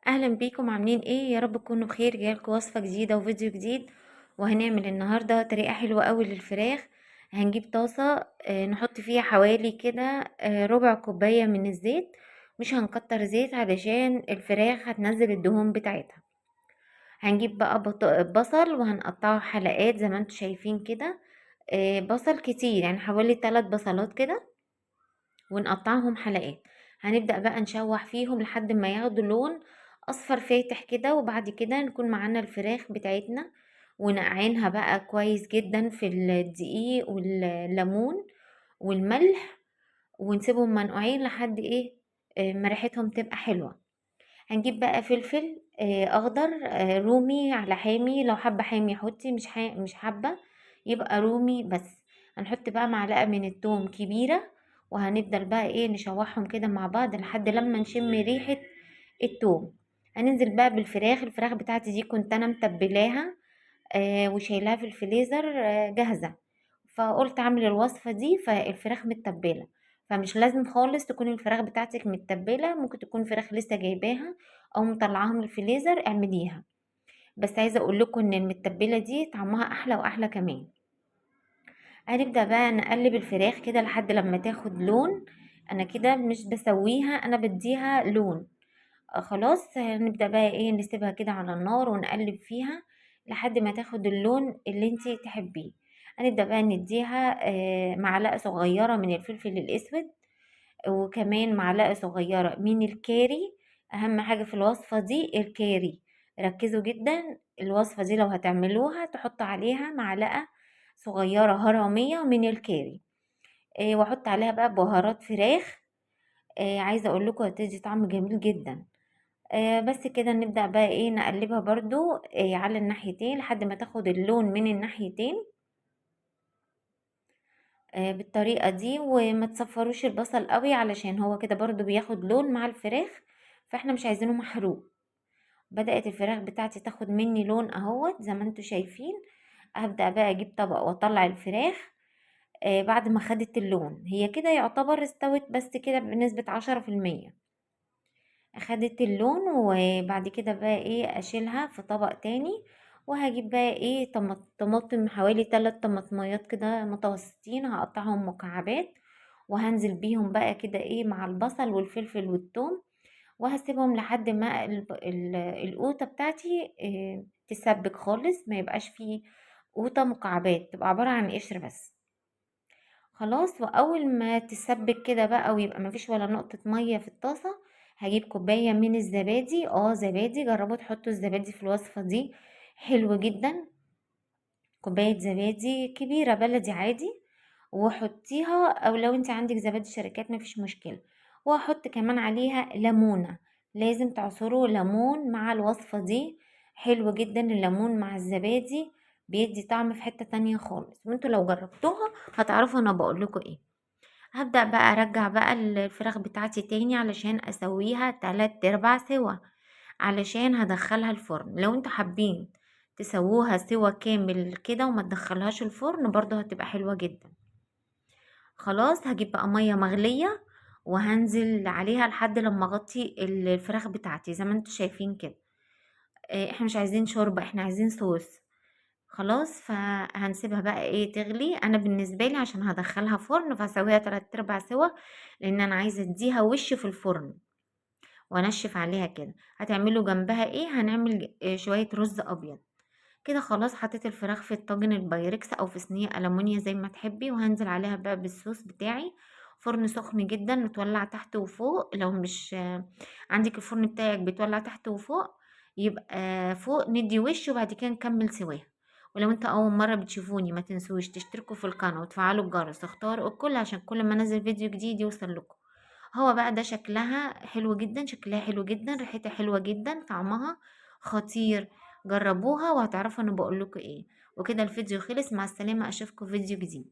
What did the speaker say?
اهلا بيكم، عاملين ايه؟ يا رب تكونوا بخير. جايلكوا وصفه جديده وفيديو جديد. وهنعمل النهارده طريقه حلوه قوي للفراخ. هنجيب طاسه، نحط فيها حوالي كده ربع كوبايه من الزيت. مش هنكتر زيت علشان الفراخ هتنزل الدهون بتاعتها. هنجيب بقى بصل وهنقطعه حلقات زي ما انتوا شايفين كده. بصل كتير، يعني حوالي 3 بصلات كده، ونقطعهم حلقات. هنبدأ بقى نشوح فيهم لحد ما ياخدوا لون اصفر فاتح كده، وبعد كده نكون معانا الفراخ بتاعتنا ونقعينها بقى كويس جدا في الدقيق والليمون والملح، ونسيبهم منقوعين لحد ايه ما ريحتهم تبقى حلوة. هنجيب بقى فلفل اخضر، رومي على حامي، لو حابة حامي حطي، مش حابة يبقى رومي بس. هنحط بقى معلقة من التوم كبيرة، وهنفضل بقى ايه نشوحهم كده مع بعض لحد لما نشم ريحة التوم. هننزل بقى بالفراخ. الفراخ بتاعتي دي كنت انا متبلاها وشايلاها في الفريزر جاهزة. فقلت اعمل الوصفة دي فالفراخ متبلة. فمش لازم خالص تكون الفراخ بتاعتك متبلة، ممكن تكون فراخ لسه جايباها او مطلعاها من الفريزر، اعمليها. بس عايزة اقول لكم ان المتبلة دي طعمها احلى واحلى كمان. هنبدأ بقى نقلب الفراخ كده لحد لما تاخد لون. انا كده مش بسويها، انا بديها لون. خلاص هنبدأ بقى ايه نسيبها كده على النار ونقلب فيها لحد ما تاخد اللون اللي انتي تحبيه. هنبدأ بقى نديها معلقة صغيرة من الفلفل الأسود، وكمان معلقة صغيرة من الكاري. أهم حاجة في الوصفة دي الكاري. ركزوا جدا، الوصفة دي لو هتعملوها تحط عليها معلقة صغيرة هرمية من الكاري. واحط عليها بقى بهارات فراخ. عايزة اقول لكم هتدي طعم جميل جدا. بس كده نبدأ بقى ايه نقلبها برضو على الناحيتين لحد ما تاخد اللون من الناحيتين بالطريقة دي. وما تصفروش البصل قوي علشان هو كده برضو بياخد لون مع الفراخ، فاحنا مش عايزينه محروق. بدأت الفراخ بتاعتي تاخد مني لون اهوت زي ما انتوا شايفين. هبدأ بقى اجيب طبق واطلع الفراخ. بعد ما خدت اللون هي كده يعتبر استوت، بس كده بنسبة 10%. اخدت اللون، وبعد كده بقى ايه اشيلها في طبق تاني. وهجيب بقى ايه طماطم حوالي 3 طماطميات كده متوسطين، هقطعهم مكعبات. وهنزل بيهم بقى كده ايه مع البصل والفلفل والثوم. وهسيبهم لحد ما القوطة بتاعتي تسبك خالص، ما يبقاش فيه قوطة مكعبات، تبقى عبارة عن قشر بس. خلاص، واول ما تسبك كده بقى ويبقى مفيش ولا نقطة مية في الطاسة، هجيب كوباية من الزبادي. زبادي، جربوا تحطوا الزبادي في الوصفة دي، حلو جدا. كوباية زبادي كبيرة بلدي عادي، وحطيها، او لو انت عندك زبادي شركات مفيش مشكلة. وهحط كمان عليها ليمونة. لازم تعصروا ليمون مع الوصفة دي، حلو جدا الليمون مع الزبادي، بيدي طعم في حتة تانية خالص. وانتوا لو جربتوها هتعرفوا انا بقولكوا ايه. هبدأ بقى ارجع بقى الفراخ بتاعتي تاني علشان اسويها 3/4 سوا، علشان هدخلها الفرن. لو انتوا حابين تسووها سوا كامل كده وما تدخلهاش الفرن برضو هتبقى حلوة جدا. خلاص هجيب بقى مية مغلية وهنزل عليها لحد لما اغطي الفراخ بتاعتي زي ما انتوا شايفين كده. احنا مش عايزين شوربة، احنا عايزين صوص. خلاص فهنسيبها بقى ايه تغلي. انا بالنسبه لي عشان هدخلها فرن فهسويها 3/4 سوا، لان انا عايزه اديها وش في الفرن وانشف عليها كده. هتعملوا جنبها ايه؟ هنعمل شويه رز ابيض كده. خلاص حطيت الفراخ في الطاجن البايركس او في صينيه ألمونيا زي ما تحبي، وهنزل عليها بقى بالصوص بتاعي. فرن سخن جدا متولع تحت وفوق. لو مش عندك الفرن بتاعك بيتولع تحت وفوق، يبقى فوق ندي وش وبعد كده نكمل سواها. ولو انت اول مره بتشوفوني ما تنسوش تشتركوا في القناه وتفعلوا الجرس واختاروا الكل عشان كل ما انزل فيديو جديد يوصل لكم. هو بقى ده شكلها حلو جدا، شكلها حلو جدا، ريحتها حلوه جدا، طعمها خطير. جربوها وهتعرفوا انا بقول لكم ايه. وكده الفيديو خلص، مع السلامه، اشوفكم في فيديو جديد.